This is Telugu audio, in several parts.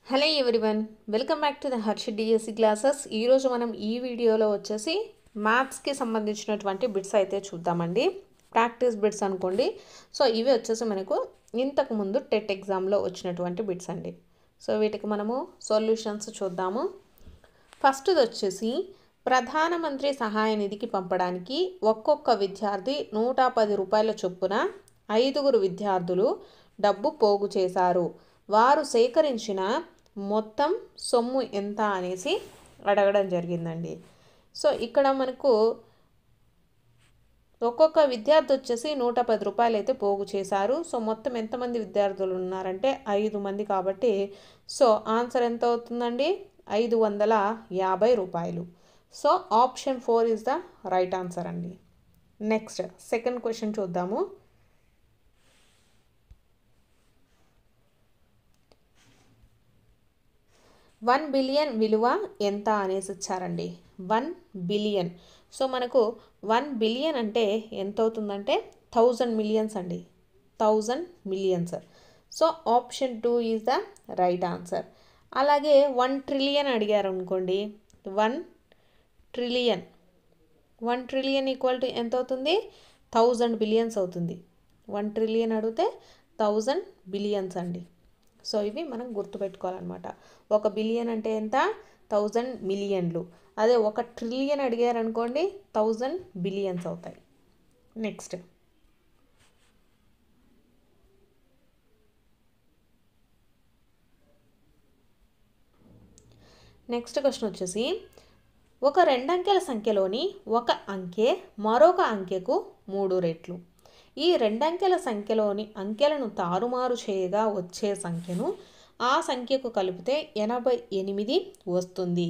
Hello everyone, welcome back to the Harsha DSC classes. ఈరోజు మనం ఈ వీడియోలో వచ్చేసి మ్యాథ్స్కి సంబంధించినటువంటి బిట్స్ అయితే చూద్దామండి. ప్రాక్టీస్ బిట్స్ అనుకోండి. సో ఇవి వచ్చేసి మనకు ఇంతకుముందు టెట్ ఎగ్జామ్లో వచ్చినటువంటి బిట్స్ అండి. సో వీటికి మనము సొల్యూషన్స్ చూద్దాము. ఫస్ట్ది వచ్చేసి ప్రధానమంత్రి సహాయ నిధికి పంపడానికి ఒక్కొక్క విద్యార్థి 110 రూపాయల చొప్పున 5 విద్యార్థులు డబ్బు పోగు చేశారు. వారు సేకరించిన మొత్తం సొమ్ము ఎంత అనేసి అడగడం జరిగిందండి. సో ఇక్కడ మనకు ఒక్కొక్క విద్యార్థి వచ్చేసి 110 రూపాయలు అయితే పోగు చేశారు. సో మొత్తం ఎంతమంది విద్యార్థులు ఉన్నారంటే 5 మంది కాబట్టి సో ఆన్సర్ ఎంత అవుతుందండి? 550 రూపాయలు. So option 4 is the right answer అండి. నెక్స్ట్ సెకండ్ క్వశ్చన్ చూద్దాము. 1 బిలియన్ విలువ ఎంత అనేసి ఇచ్చారండి. 1 బిలియన్. సో మనకు 1 బిలియన్ అంటే ఎంత అవుతుందంటే 1000 మిలియన్స్ అండి. 1000 millions. So option 2 is the right answer. అలాగే 1 ట్రిలియన్ అడిగారు అనుకోండి. 1 ట్రిలియన్. 1 ట్రిలియన్ ఈక్వల్ టు ఎంత అవుతుంది? 1000 బిలియన్స్ అవుతుంది. 1 ట్రిలియన్ అడిగితే 1000 బిలియన్స్ అండి. సో ఇవి మనం గుర్తుపెట్టుకోవాలన్నమాట. 1 బిలియన్ అంటే ఎంత? 1000 మిలియన్లు. అదే 1 ట్రిలియన్ అడిగారు అనుకోండి 1000 బిలియన్స్ అవుతాయి. నెక్స్ట్ క్వశ్చన్ వచ్చేసి ఒక 2 అంకెల సంఖ్యలోని ఒక అంకె మరొక అంకెకు 3 రెట్లు. ఈ 2 అంకెల సంఖ్యలోని అంకెలను తారుమారు చేయగా వచ్చే సంఖ్యను ఆ సంఖ్యకు కలిపితే 88 వస్తుంది.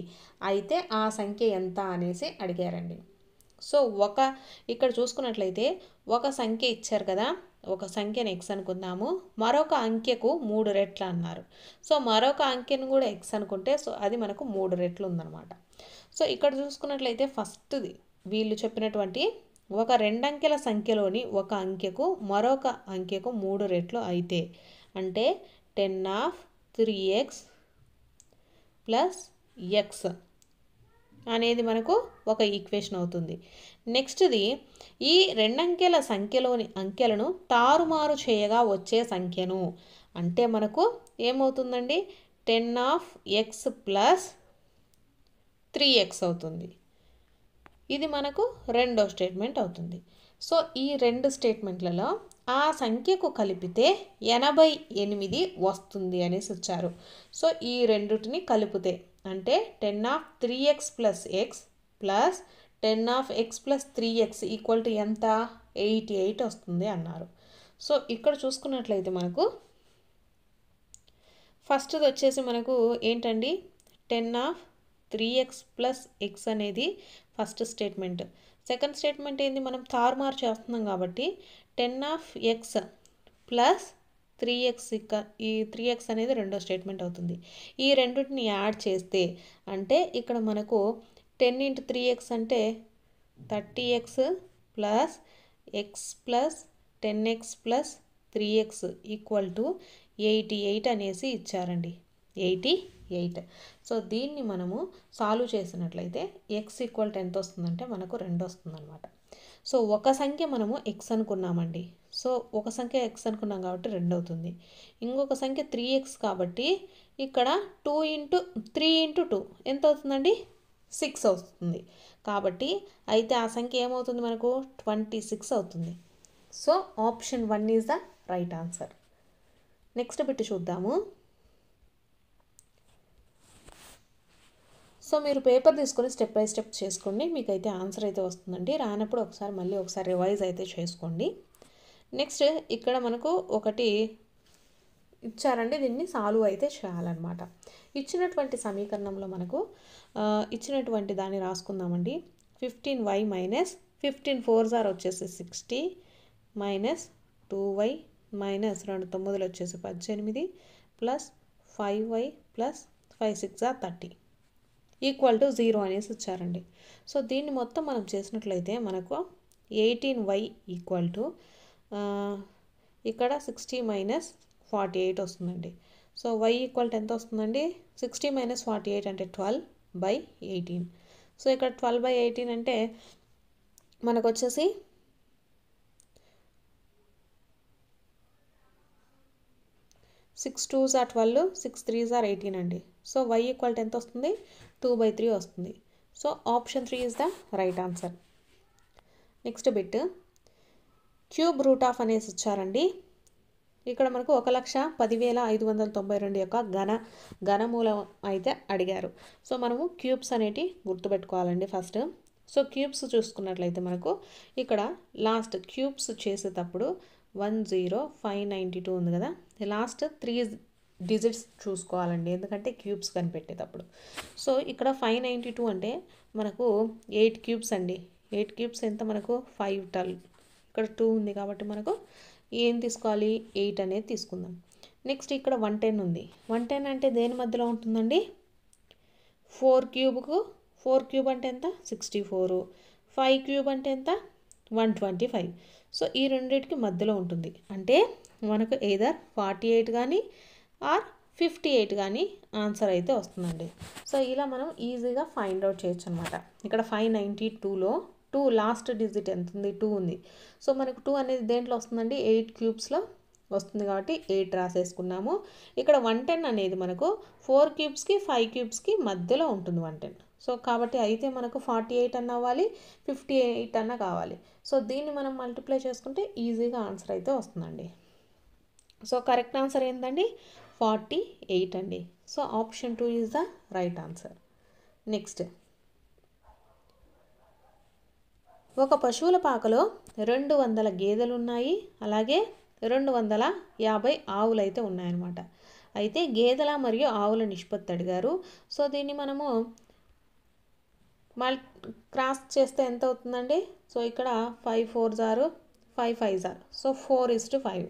అయితే ఆ సంఖ్య ఎంత అనేసి అడిగారండి. సో ఇక్కడ చూసుకున్నట్లయితే ఒక సంఖ్య ఇచ్చారు కదా, ఒక సంఖ్యను ఎక్స్ అనుకుందాము, మరొక అంకెకు 3 రెట్లు అన్నారు. సో మరొక అంకెను కూడా ఎక్స్ అనుకుంటే సో అది మనకు 3 రెట్లు ఉందన్నమాట. సో ఇక్కడ చూసుకున్నట్లయితే ఫస్ట్ది వీళ్ళు చెప్పినటువంటి ఒక 2 అంకెల సంఖ్యలోని ఒక అంకెకు మరొక అంకెకు 3 రెట్లు అయితే అంటే 10(3x + x) అనేది మనకు ఒక ఈక్వేషన్ అవుతుంది. నెక్స్ట్ది ఈ 2 అంకెల సంఖ్యలోని అంకెలను తారుమారు చేయగా వచ్చే సంఖ్యను అంటే మనకు ఏమవుతుందండి? 10(x + 3x) అవుతుంది. ఇది మనకు రెండో స్టేట్మెంట్ అవుతుంది. సో ఈ 2 స్టేట్మెంట్లలో ఆ సంఖ్యకు కలిపితే 88 వస్తుంది అనేసి వచ్చారు. సో ఈ రెండుటిని కలిపితే అంటే 10(3x + x) + 10(x + 3x) equal to ఎంత? 88 వస్తుంది అన్నారు. సో ఇక్కడ చూసుకున్నట్లయితే మనకు ఫస్ట్ది వచ్చేసి మనకు ఏంటండి? 10(3x + x) అనేది ఫస్ట్ స్టేట్మెంట్. సెకండ్ స్టేట్మెంట్ ఏంది? మనం తారుమారు చేస్తున్నాం కాబట్టి 10(x + 3x) ఈ 3x అనేది రెండో స్టేట్మెంట్ అవుతుంది. ఈ రెండింటిని యాడ్ చేస్తే అంటే ఇక్కడ మనకు 10 × 3x అంటే 30x + x + 10x + 3x equal to 88 అనేసి ఇచ్చారండి. 88. సో దీన్ని మనము సాల్వ్ చేసినట్లయితే x ఈక్వల్ టు ఎంత వస్తుందంటే మనకు 2 వస్తుందన్నమాట. సో ఒక సంఖ్య మనము x అనుకున్నామండి. సో ఒక సంఖ్య x అనుకున్నాం కాబట్టి 2 అవుతుంది. ఇంకొక సంఖ్య 3x కాబట్టి ఇక్కడ 2 × 3 × 2 ఎంత అవుతుందండి? 6 అవుతుంది. కాబట్టి అయితే ఆ సంఖ్య ఏమవుతుంది మనకు? 26 అవుతుంది. So option 1 is the right answer. Next bit చూద్దాము. సో మీరు పేపర్ తీసుకొని స్టెప్ బై స్టెప్ చేసుకోండి, మీకైతే ఆన్సర్ అయితే వస్తుందండి. రానప్పుడు ఒకసారి రివైజ్ అయితే చేసుకోండి. నెక్స్ట్ ఇక్కడ మనకు ఒకటి ఇచ్చారండి, దీన్ని సాల్వ్ అయితే చేయాలన్నమాట. ఇచ్చినటువంటి సమీకరణంలో మనకు ఇచ్చినటువంటి దాన్ని రాసుకుందామండి. 15y - 15 4s వచ్చేసి 60 - 2y - 2 9 వచ్చేసి 18 + 5y + 5 6 30 ఈక్వల్ టు 0 అనేసి ఇచ్చారండి. సో దీన్ని మొత్తం మనం చేసినట్లయితే మనకు 18y ఈక్వల్ టు ఇక్కడ 60 - 48 వస్తుందండి. సో y ఈక్వల్ ఎంత వస్తుందండి 60 మైనస్ 48 అంటే 12/18. సో ఇక్కడ 12/18 అంటే మనకు వచ్చేసి 6 2s are 12, 6 3s are 18 అండి. సో y ఈక్వల్ ఎంత వస్తుంది 2/3 వస్తుంది. So option 3 is the right answer. Next bit cube root of అనేసి ఇచ్చారండి. ఇక్కడ మనకు 1,10,592 యొక్క ఘనమూలం అయితే అడిగారు. సో మనము క్యూబ్స్ అనేటి గుర్తుపెట్టుకోవాలండి ఫస్ట్. సో క్యూబ్స్ చూసుకున్నట్లయితే మనకు ఇక్కడ లాస్ట్ క్యూబ్స్ చేసేటప్పుడు 10592 ఉంది కదా, లాస్ట్ 3 డిజిట్స్ చూసుకోవాలండి ఎందుకంటే క్యూబ్స్ కనిపెట్టేటప్పుడు. సో ఇక్కడ 592 అంటే మనకు 8 క్యూబ్స్ అండి. 8 క్యూబ్స్ ఎంత మనకు 512. ఇక్కడ 2 ఉంది కాబట్టి మనకు ఏం తీసుకోవాలి 8 అనేది తీసుకుందాం. నెక్స్ట్ ఇక్కడ 110 ఉంది. 110 అంటే దేని మధ్యలో ఉంటుందండి 4 క్యూబ్కు 4 క్యూబ్ అంటే ఎంత 64, 5 క్యూబ్ అంటే ఎంత 125. సో ఈ రెండింటికి మధ్యలో ఉంటుంది. అంటే మనకు ఎయిదర్ 48 కానీ ఆర్ 58 కానీ ఆన్సర్ అయితే వస్తుందండి. సో ఇలా మనం ఈజీగా ఫైండ్ అవుట్ చేయొచ్చు అనమాట. ఇక్కడ 592లో 2 లాస్ట్ డిజిట్ ఎంత ఉంది 2 ఉంది. సో మనకు 2 అనేది దేంట్లో వస్తుందండి 8 క్యూబ్స్లో వస్తుంది కాబట్టి 8 రాసేసుకున్నాము. ఇక్కడ 110 అనేది మనకు 4 క్యూబ్స్కి 5 క్యూబ్స్కి మధ్యలో ఉంటుంది 110. సో కాబట్టి అయితే మనకు 48 అన్న అవ్వాలి 58 అన్న కావాలి. సో దీన్ని మనం మల్టిప్లై చేసుకుంటే ఈజీగా ఆన్సర్ అయితే వస్తుందండి. సో కరెక్ట్ ఆన్సర్ ఏంటండి 48 అండి. So option 2 is the right answer. Next ఒక పశువుల పాకలో 200 గేదెలు ఉన్నాయి, అలాగే 250 ఆవులు అయితే ఉన్నాయన్నమాట. అయితే గేదెల మరియు ఆవుల నిష్పత్తి అడిగారు. సో దీన్ని మనము క్రాస్ చేస్తే ఎంత అవుతుందండి. సో ఇక్కడ 5 4s are 5 5s are, so 4:5.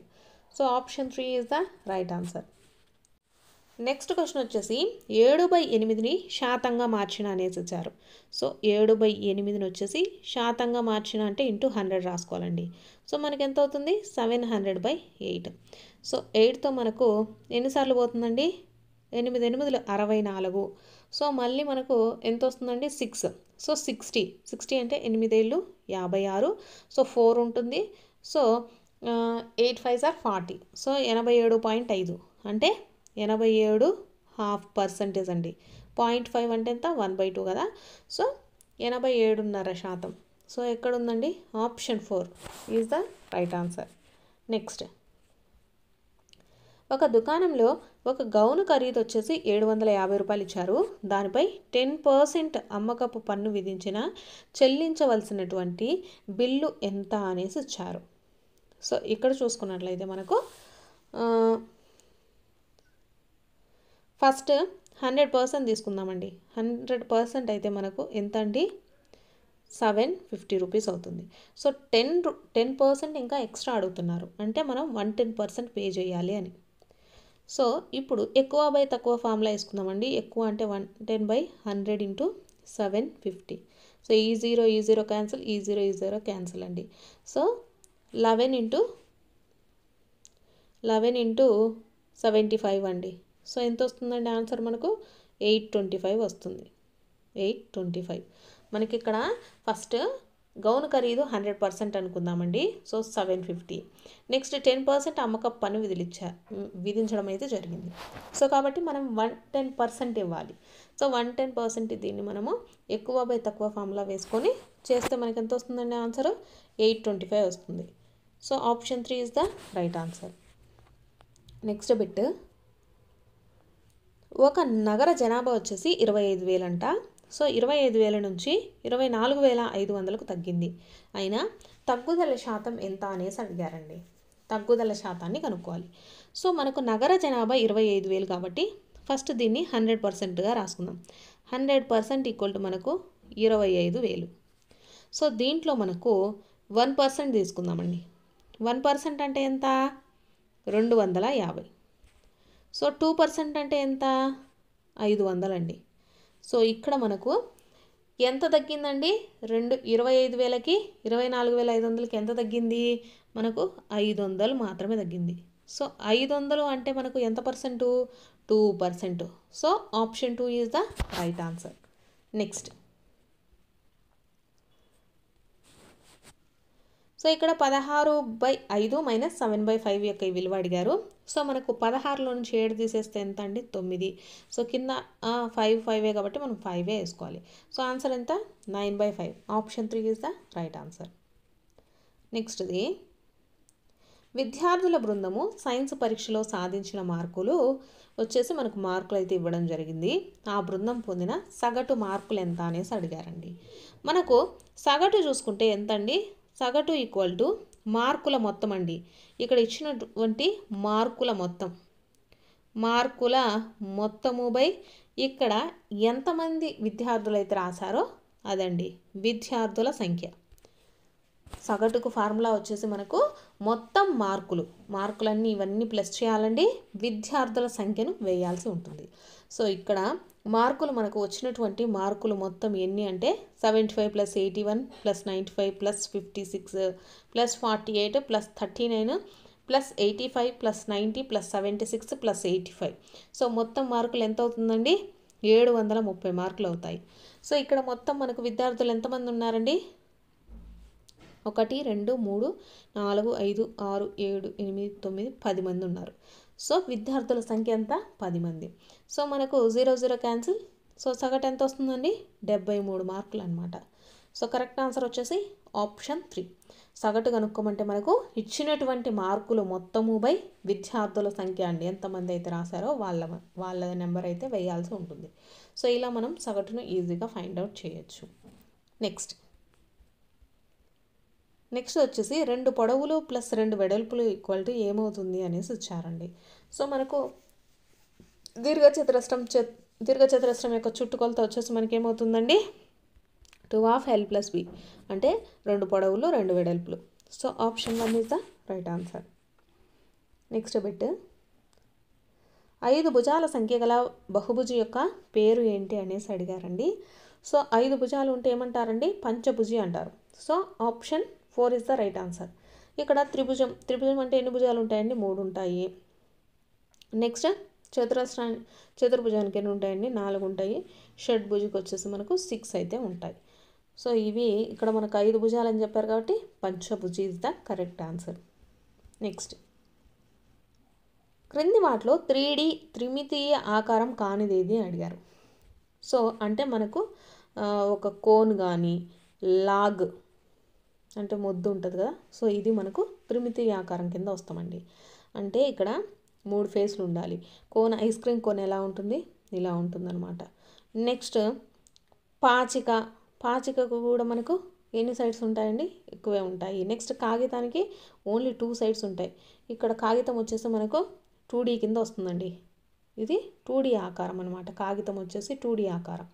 So option 3 is the right answer. Next question వచ్చేసి 7/8ని శాతంగా మార్చిన అనేసి ఇచ్చారు. సో 7/8ని వచ్చేసి శాతంగా మార్చిన అంటే ఇంటూ 100 రాసుకోవాలండి. సో మనకి ఎంత అవుతుంది 700/8. సో 8తో మనకు ఎన్నిసార్లు పోతుందండి 8 8 64. సో మళ్ళీ మనకు ఎంత వస్తుందండి 6. సో 60 అంటే 8 ఏళ్ళు 56. సో 4 ఉంటుంది. So 8 5s are 40. సో 87.5 అంటే 87.5% అండి. 0.5 అంటే ఎంత 1/2 కదా. సో 87.5%. సో ఎక్కడ ఉందండి option 4 is the right answer. Next ఒక దుకాణంలో ఒక గౌను ఖరీదు వచ్చేసి 750 రూపాయలు ఇచ్చారు. దానిపై 10% అమ్మకపు పన్ను విధించిన చెల్లించవలసినటువంటి బిల్లు ఎంత అనేసి ఇచ్చారు. సో ఇక్కడ చూసుకున్నట్లయితే మనకు ఫస్ట్ 100% తీసుకుందామండి. 100% అయితే మనకు ఎంత అండి 750 రూపీస్ అవుతుంది. సో 10% ఇంకా ఎక్స్ట్రా అడుగుతున్నారు అంటే మనం 110% పే చేయాలి అని. సో ఇప్పుడు ఎక్కువ బై తక్కువ ఫార్ములా వేసుకుందామండి. ఎక్కువ అంటే 110/100 ఇంటూ 750. సో ఈ 0 క్యాన్సిల్, ఈ 0 క్యాన్సిల్ అండి. సో 11 ఇంటూ 75 అండి. సో ఎంత వస్తుందండి ఆన్సర్ మనకు 825 వస్తుంది. 825 మనకి ఇక్కడ ఫస్ట్ గౌను ఖరీదు 100% అనుకుందామండి. సో 750. నెక్స్ట్ 10% అమ్మకపు పన్ను విధించడం అయితే జరిగింది. సో కాబట్టి మనం 110% ఇవ్వాలి. సో 110% దీన్ని మనము ఎక్కువ బై తక్కువ ఫార్ములా వేసుకొని చేస్తే మనకి ఎంత వస్తుందండి ఆన్సర్ 825 వస్తుంది. So option 3 is the right answer. Next bit ఒక నగర జనాభా వచ్చేసి 25,000 అంట. సో 25,000 నుంచి 24,500కు తగ్గింది. అయినా తగ్గుదల శాతం ఎంత అనేసి అడిగారండి. తగ్గుదల శాతాన్ని కనుక్కోవాలి. సో మనకు నగర జనాభా 25,000 కాబట్టి ఫస్ట్ దీన్ని 100%గా రాసుకుందాం. 100% ఈక్వల్ టు మనకు 25,000. సో దీంట్లో మనకు 1% తీసుకుందామండి. 1% అంటే ఎంత 250. సో 2% అంటే ఎంత 500 అండి. సో ఇక్కడ మనకు ఎంత తగ్గిందండి 25,000కి 24,500కి ఎంత తగ్గింది మనకు 500 మాత్రమే తగ్గింది. సో 500 అంటే మనకు ఎంత percent? 2%. So option 2 is the right answer. Next, so ఇక్కడ 16/5 మైనస్ 7/5 యొక్క ఈ విలువ అడిగారు. సో మనకు 16లో నుంచి 7 తీసేస్తే ఎంత అండి? 9. సో కింద 5 కాబట్టి మనం 5 వేసుకోవాలి. సో ఆన్సర్ ఎంత? 9/5. Option 3 is the right answer. నెక్స్ట్ది, విద్యార్థుల బృందము సైన్స్ పరీక్షలో సాధించిన మార్కులు వచ్చేసి మనకు మార్కులు అయితే ఇవ్వడం జరిగింది. ఆ బృందం పొందిన సగటు మార్కులు ఎంత అనేసి అడిగారండి. మనకు సగటు చూసుకుంటే ఎంత అండి? సగటు ఈక్వల్ టు మార్కుల మొత్తం అండి. ఇక్కడ ఇచ్చినటువంటి మార్కుల మొత్తము బై ఇక్కడ ఎంతమంది విద్యార్థులు అయితే రాశారో అదండి విద్యార్థుల సంఖ్య. సగటుకు ఫార్ములా వచ్చేసి మనకు మొత్తం మార్కులన్నీ ఇవన్నీ ప్లస్ చేయాలండి, విద్యార్థుల సంఖ్యను వేయాల్సి ఉంటుంది. సో ఇక్కడ మార్కులు మనకు వచ్చినటువంటి మార్కులు మొత్తం ఎన్ని అంటే 75 + 81 + 95 + 56 + 48 + 39 + 85 + 90 + 76 + 85. సో మొత్తం మార్కులు ఎంత అవుతుందండి? 730 మార్కులు అవుతాయి. సో ఇక్కడ మొత్తం మనకు విద్యార్థులు ఎంతమంది ఉన్నారండి? 1 2 3 4 5 6 7 8 9 10 మంది ఉన్నారు. సో విద్యార్థుల సంఖ్య ఎంత? 10 మంది. సో మనకు 0 0 క్యాన్సిల్. సో సగటు ఎంత వస్తుందండి? 73 మార్కులు అనమాట. సో కరెక్ట్ ఆన్సర్ వచ్చేసి ఆప్షన్ 3. సగటు కనుక్కోమంటే మనకు ఇచ్చినటువంటి మార్కులు మొత్తము బై విద్యార్థుల సంఖ్య అండి. ఎంతమంది అయితే రాశారో వాళ్ళ నెంబర్ అయితే వేయాల్సి ఉంటుంది. సో ఇలా మనం సగటును ఈజీగా ఫైండ్ అవుట్ చేయొచ్చు. నెక్స్ట్ వచ్చేసి 2 పొడవులు ప్లస్ 2 వెడల్పులు ఈక్వల్ టు ఏమవుతుంది అనేసి ఇచ్చారండి. సో మనకు దీర్ఘచతురస్రం యొక్క చుట్టుకొలత వచ్చేసి మనకి ఏమవుతుందండి? 2/2 L + B అంటే 2 పొడవులు 2 వెడల్పులు. So option 1 is the right answer. Next bit, 5 భుజాల సంఖ్య గల బహుభుజి యొక్క పేరు ఏంటి అనేసి అడిగారండి. సో 5 భుజాలు ఉంటే ఏమంటారండి? పంచభుజి అంటారు. So option 4 is the right answer. ఇక్కడ త్రిభుజం అంటే ఎన్ని భుజాలు ఉంటాయండి? 3 ఉంటాయి. నెక్స్ట్ చతుర్భుజానికి ఎన్ని ఉంటాయండి? 4 ఉంటాయి. షడ్భుజికి వచ్చేసి మనకు 6 అయితే ఉంటాయి. సో ఇవి ఇక్కడ మనకు 5 భుజాలు అని చెప్పారు కాబట్టి పంచభుజి is the correct answer. Next, క్రింది వాటిలో 3D త్రిమితీయ ఆకారం కానిదేది అని అడిగారు. సో అంటే మనకు ఒక కోన్ కానీ లాగ్ అంటే మొద్దు ఉంటుంది కదా, సో ఇది మనకు త్రిమితీయ ఆకారం కింద వస్తామండి. అంటే ఇక్కడ 3 ఫేస్లు ఉండాలి. ఐస్ క్రీమ్ కోన్ ఎలా ఉంటుంది? ఇలా ఉంటుందన్నమాట. నెక్స్ట్ పాచికకు కూడా మనకు ఎన్ని సైడ్స్ ఉంటాయండి? ఎక్కువే ఉంటాయి. నెక్స్ట్ కాగితానికి ఓన్లీ 2 సైడ్స్ ఉంటాయి. ఇక్కడ కాగితం వచ్చేసి మనకు 2D కింద వస్తుందండి. ఇది 2D ఆకారం అనమాట. కాగితం వచ్చేసి 2D ఆకారం.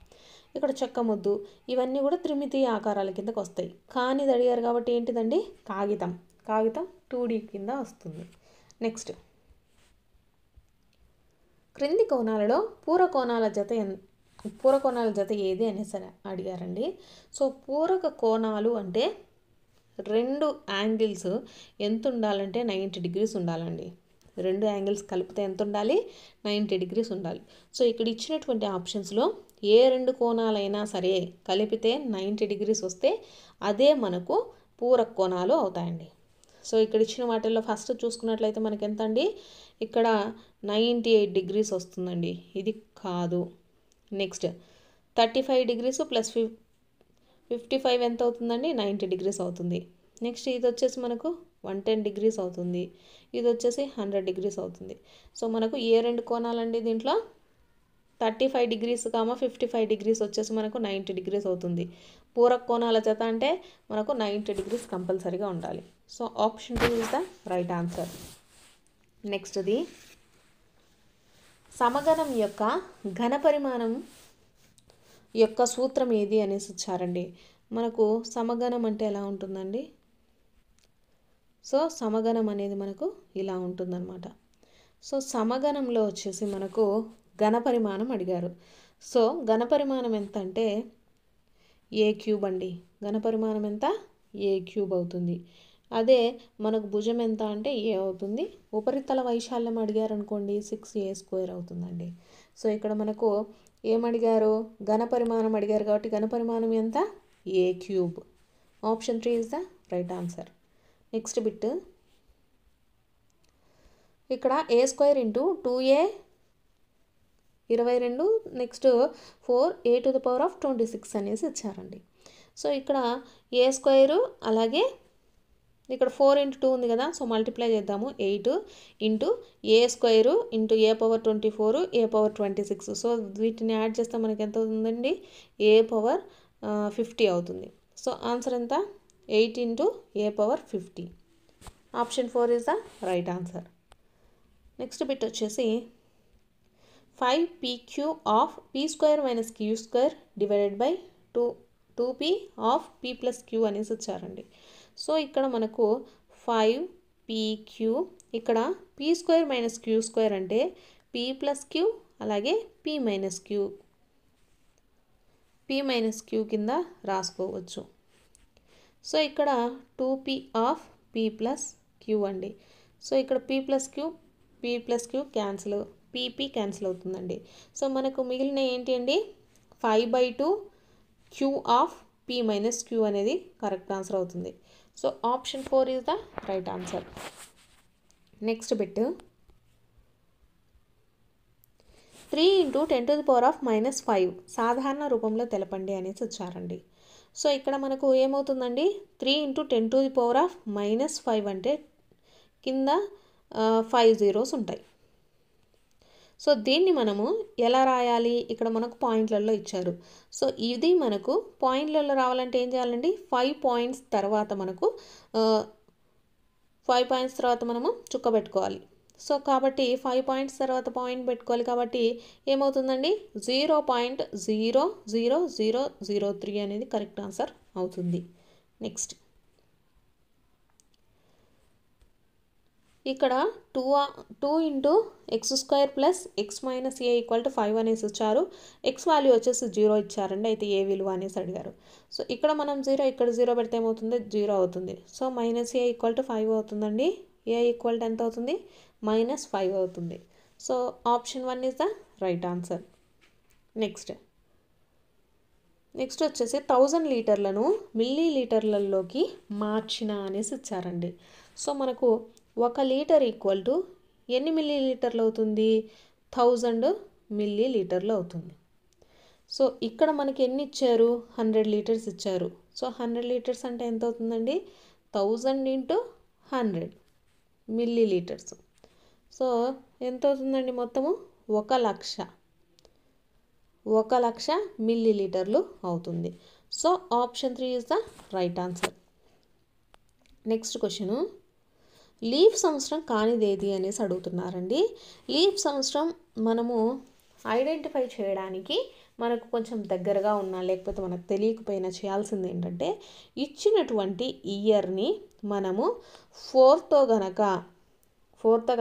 ఇక్కడ చెక్క ముద్దు ఇవన్నీ కూడా త్రిమితీయ ఆకారాల కిందకు వస్తాయి. కానీ ఇది అడిగారు కాబట్టి ఏంటిదండి? కాగితం 2D కింద వస్తుంది. నెక్స్ట్, క్రింది కోణాలలో పూరక కోణాల జత ఏది అనేసి అడిగారండి. సో పూరక కోణాలు అంటే 2 యాంగిల్స్ ఎంత ఉండాలంటే 90 degrees ఉండాలండి. 2 యాంగిల్స్ కలిపితే ఎంత ఉండాలి? 90 degrees ఉండాలి. సో ఇక్కడ ఇచ్చినటువంటి ఆప్షన్స్లో ఏ 2 కోణాలైనా సరే కలిపితే 90 degrees వస్తే అదే మనకు పూరక కోణాలు అవుతాయండి. సో ఇక్కడ ఇచ్చిన వాటిల్లో ఫస్ట్ చూసుకున్నట్లయితే మనకి ఎంత అండి? ఇక్కడ 98 degrees వస్తుందండి. ఇది కాదు. నెక్స్ట్ 35 degrees ప్లస్ 55 ఎంత అవుతుందండి? 90 degrees అవుతుంది. నెక్స్ట్ ఇది వచ్చేసి మనకు 110 degrees అవుతుంది. ఇది వచ్చేసి 100 degrees అవుతుంది. సో మనకు ఏ 2 కోణాలండి దీంట్లో? 35 degrees, 55 degrees వచ్చేసి మనకు 90 degrees అవుతుంది. పూరక కోణాల జత అంటే మనకు 90 degrees కంపల్సరీగా ఉండాలి. So option 2 is the right answer. నెక్స్ట్ది, సమగణం యొక్క ఘనపరిమాణం యొక్క సూత్రం ఏది అనేసి ఇచ్చారండి. మనకు సమగణం అంటే ఎలా ఉంటుందండి? సో సమగణం అనేది మనకు ఇలా ఉంటుందన్నమాట. సో సమగణంలో వచ్చేసి మనకు ఘనపరిమాణం అడిగారు. సో ఘనపరిమాణం ఎంత అంటే A³ అండి. ఘనపరిమాణం ఎంత? A³ అవుతుంది. అదే మనకు భుజం ఎంత అంటే ఏ అవుతుంది. ఉపరితల వైశాల్యం అడిగారు అనుకోండి 6a² అవుతుందండి. సో ఇక్కడ మనకు ఏమడిగారు, ఘనపరిమాణం అడిగారు కాబట్టి ఘనపరిమాణం ఎంత, a³ option 3 is the right answer. Next bit, ఇక్కడ a² into 2a 22 next 4a⁻26 అనేసి ఇచ్చారండి. సో ఇక్కడ a² అలాగే ఇక్కడ 4 × 2 ఉంది కదా, సో మల్టిప్లై చేద్దాము. 8 into a² into a⁻24 a⁻26. So వీటిని యాడ్ చేస్తే మనకి ఎంత అవుతుందండి, a⁻50 అవుతుంది. సో ఆన్సర్ ఎంత, 8 into a⁻50. Option 4 is the right answer. Next bit వచ్చేసి 5pq of p² - q² divided by 2p of p + q అనేసి వచ్చారండి. సో ఇక్కడ మనకు 5pq, ఇక్కడ p² - q² అంటే p + q అలాగే p - q కింద రాసుకోవచ్చు. సో ఇక్కడ 2p ఆఫ్ p + q అండి. సో ఇక్కడ p + q cancel, p cancel అవుతుందండి. సో మనకు మిగిలిన ఏంటి అండి, 5/2 q ఆఫ్ p - q అనేది కరెక్ట్ ఆన్సర్ అవుతుంది. So option 4 is the right answer. Next bit, 3 × 10⁻⁻5 సాధారణ రూపంలో తెలపండి అనేసి వచ్చారండి. సో ఇక్కడ మనకు ఏమవుతుందండి, 3 × 10⁻⁻5 అంటే కింద 5 zeros ఉంటాయి. సో దీన్ని మనము ఎలా రాయాలి, ఇక్కడ మనకు పాయింట్లలో ఇచ్చారు. సో ఇది మనకు పాయింట్లలో రావాలంటే ఏం చేయాలండి, 5 పాయింట్స్ తర్వాత మనము చుక్క పెట్టుకోవాలి. సో కాబట్టి 5 పాయింట్స్ తర్వాత పాయింట్ పెట్టుకోవాలి కాబట్టి ఏమవుతుందండి, 0.00003 అనేది కరెక్ట్ ఆన్సర్ అవుతుంది. నెక్స్ట్ ఇక్కడ 2 × x² + x - a = 5 అనేసి వచ్చారు. x వాల్యూ వచ్చేసి 0 ఇచ్చారండి, అయితే ఏ విలువ అనేసి అడిగారు. సో ఇక్కడ మనం 0 ఇక్కడ 0 పెడితే ఏమవుతుంది, 0 అవుతుంది. సో -a = 5 అవుతుందండి. a ఈక్వల్ ఎంత అవుతుంది, -5 అవుతుంది. So option 1 is the right answer. Next వచ్చేసి 1000 లీటర్లను మిల్లీలీటర్లలోకి మార్చిన అనేసి ఇచ్చారండి. సో మనకు 1 లీటర్ ఈక్వల్ టు ఎన్ని మిల్లీలీటర్లు అవుతుంది, 1000 మిల్లీలీటర్లు అవుతుంది. సో ఇక్కడ మనకి ఎన్ని ఇచ్చారు, 100 లీటర్స్ ఇచ్చారు. సో 100 లీటర్స్ అంటే ఎంత అవుతుందండి, 1000 × 100 మిల్లీలీటర్స్. సో ఎంత అవుతుందండి, మొత్తము 1,00,000 మిల్లీలీటర్లు అవుతుంది. So option 3 is the right answer. Next question, leap సంవత్సరం కానిదేది అనేసి అడుగుతున్నారండి. లీప్ సంవత్సరం మనము ఐడెంటిఫై చేయడానికి మనకు కొంచెం దగ్గరగా ఉన్నా లేకపోతే మనకు తెలియకపోయినా చేయాల్సింది ఏంటంటే, ఇచ్చినటువంటి ఇయర్ని మనము 4తో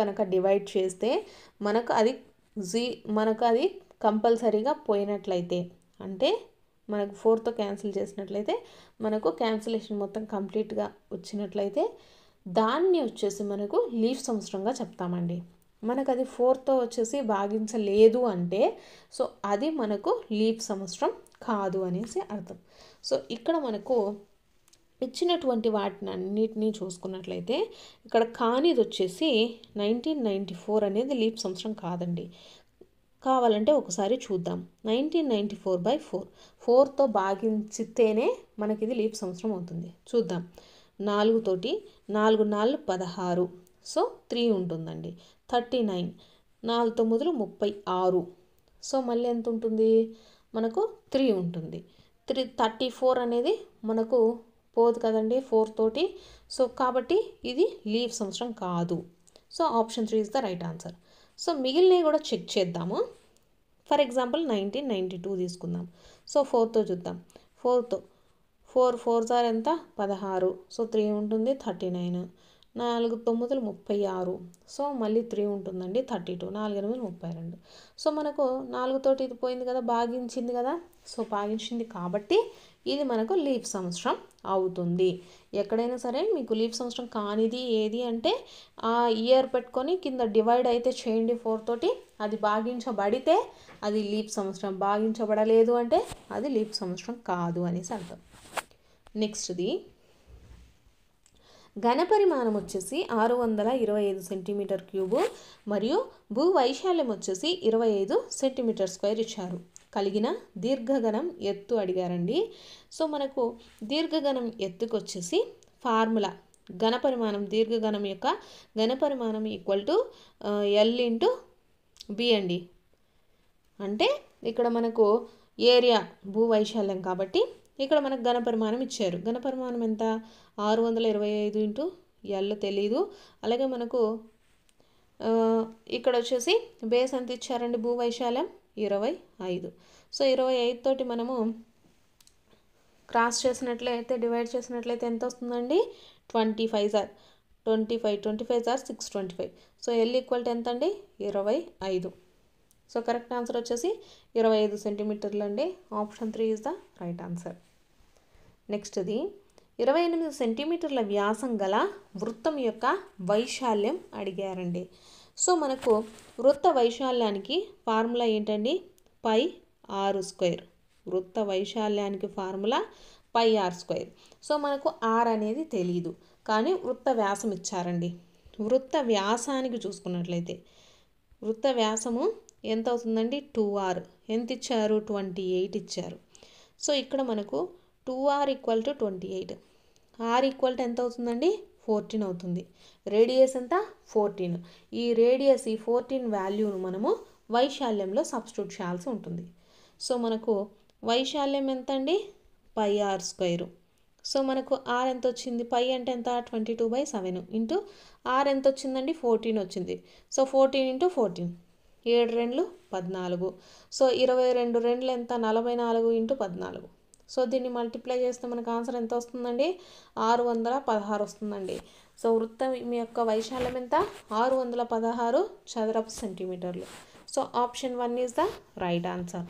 గనక డివైడ్ చేస్తే మనకు అది కంపల్సరీగా పోయినట్లయితే, అంటే మనకు 4తో క్యాన్సిల్ చేసినట్లయితే మనకు క్యాన్సిలేషన్ మొత్తం కంప్లీట్గా వచ్చినట్లయితే దాన్ని వచ్చేసి మనకు లీప్ సంవత్సరంగా చెప్తామండి. మనకు అది 4తో వచ్చేసి భాగించలేదు అంటే సో అది మనకు లీప్ సంవత్సరం కాదు అనేసి అర్థం. సో ఇక్కడ మనకు ఇచ్చినటువంటి వాటిని అన్నిటినీ చూసుకున్నట్లయితే ఇక్కడ కానిది వచ్చేసి 1994 అనేది లీప్ సంవత్సరం కాదండి. కావాలంటే ఒకసారి చూద్దాం. 1994/4 4తో భాగించితేనే మనకి ఇది లీప్ సంవత్సరం అవుతుంది. చూద్దాం. 4 తోటి 4 × 4 = 16. సో 3 ఉంటుందండి. 39 4 9 36. సో మళ్ళీ ఎంత ఉంటుంది, మనకు 3 ఉంటుంది. 34 అనేది మనకు పోదు కదండి 4 తోటి. సో కాబట్టి ఇది లీప్ సంవత్సరం కాదు. So option 3 is the right answer. So మిగిలినవి కూడా చెక్ చేద్దాము. ఫర్ ఎగ్జాంపుల్ 1992 తీసుకుందాం. సో 4తో చూద్దాం. 4 4 4 ఎంత 16. సో 3 ఉంటుంది 39. 4 9 36. సో మళ్ళీ 3 ఉంటుందండి 32. 4 8 32. సో మనకు 4 తోటి ఇది పోయింది కదా, భాగించింది కదా. సో భాగించింది కాబట్టి ఇది మనకు లీప్ సంవత్సరం అవుతుంది. ఎక్కడైనా సరే మీకు లీప్ సంవత్సరం కానిది ఏది అంటే ఆ ఇయర్ పెట్టుకొని కింద డివైడ్ అయితే చేయండి 4 తోటి. అది భాగించబడితే అది లీప్ సంవత్సరం, భాగించబడలేదు అంటే అది లీప్ సంవత్సరం కాదు అనేసి అర్థం. నెక్స్ట్ది ఘనపరిమాణం వచ్చేసి 625 సెంటీమీటర్ క్యూబు మరియు భూ వైశాల్యం వచ్చేసి 25 సెంటీమీటర్ స్క్వేర్ ఇచ్చారు. కలిగిన దీర్ఘగణం ఎత్తు అడిగారండి. సో మనకు దీర్ఘగణం ఎత్తుకు వచ్చేసి ఫార్ములా ఘనపరిమాణం, దీర్ఘగణం యొక్క ఘనపరిమాణం equal to L into B అండి. అంటే ఇక్కడ మనకు ఏరియా భూ వైశాల్యం కాబట్టి ఇక్కడ మనకు ఘనపరిమాణం ఇచ్చారు. ఘనపరిమాణం ఎంత? 625 ఇంటూ ఎల్ తెలీదు. అలాగే మనకు ఇక్కడ వచ్చేసి బేస్ ఎంత ఇచ్చారండి? భూ వైశాల్యం 25. సో 25 తోటి మనము క్రాస్ చేసినట్లయితే, డివైడ్ చేసినట్లయితే ఎంత వస్తుందండి? 25 sir 25 25 sir 625. So L equal to ఎంత అండి? 25. సో కరెక్ట్ ఆన్సర్ వచ్చేసి 25 సెంటీమీటర్లు అండి. Option 3 is the right answer. నెక్స్ట్ది 28 సెంటీమీటర్ల వ్యాసం గల వృత్తం యొక్క వైశాల్యం అడిగారండి. సో మనకు వృత్త వైశాల్యానికి ఫార్ములా ఏంటండి? Pi r square. వృత్త వైశాల్యానికి formula pi r square. So మనకు ఆర్ అనేది తెలియదు, కానీ వృత్త వ్యాసం ఇచ్చారండి. వృత్త వ్యాసానికి చూసుకున్నట్లయితే వృత్త వ్యాసము ఎంత అవుతుందండి? 2r. ఎంత ఇచ్చారు? 28 ఇచ్చారు. సో ఇక్కడ మనకు 2r equal to 28. r equal to ఎంత అవుతుందండి? 14 అవుతుంది. రేడియస్ ఎంత? 14. ఈ రేడియస్, ఈ 14 వాల్యూను మనము వైశాల్యంలో సబ్స్టిట్యూట్ చేయాల్సి ఉంటుంది. సో మనకు వైశాల్యం ఎంత అండి? పై ఆర్ స్క్వేరు. సో మనకు ఆర్ ఎంత వచ్చింది? పై అంటే ఎంత? 22/7 ఇంటూ ఆర్ ఎంత వచ్చిందండి? 14 వచ్చింది. So 14 into 14, 7 2 14. సో 22 2 ఎంత? 44 ఇంటూ 14. సో దీన్ని మల్టిప్లై చేస్తే మనకు ఆన్సర్ ఎంత వస్తుందండి? 616 వస్తుందండి. సో వృత్తం మీ యొక్క వైశాల్యం ఎంత? 616 చదరపు సెంటీమీటర్లు. So option 1 is the right answer.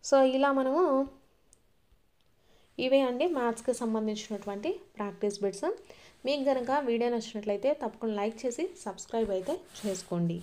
So ఇలా మనము ఇవే అండి మ్యాథ్స్కి సంబంధించినటువంటి ప్రాక్టీస్ బిట్స్. మీకు కనుక వీడియో నచ్చినట్లయితే తప్పకుండా లైక్ చేసి సబ్స్క్రైబ్ అయితే చేసుకోండి.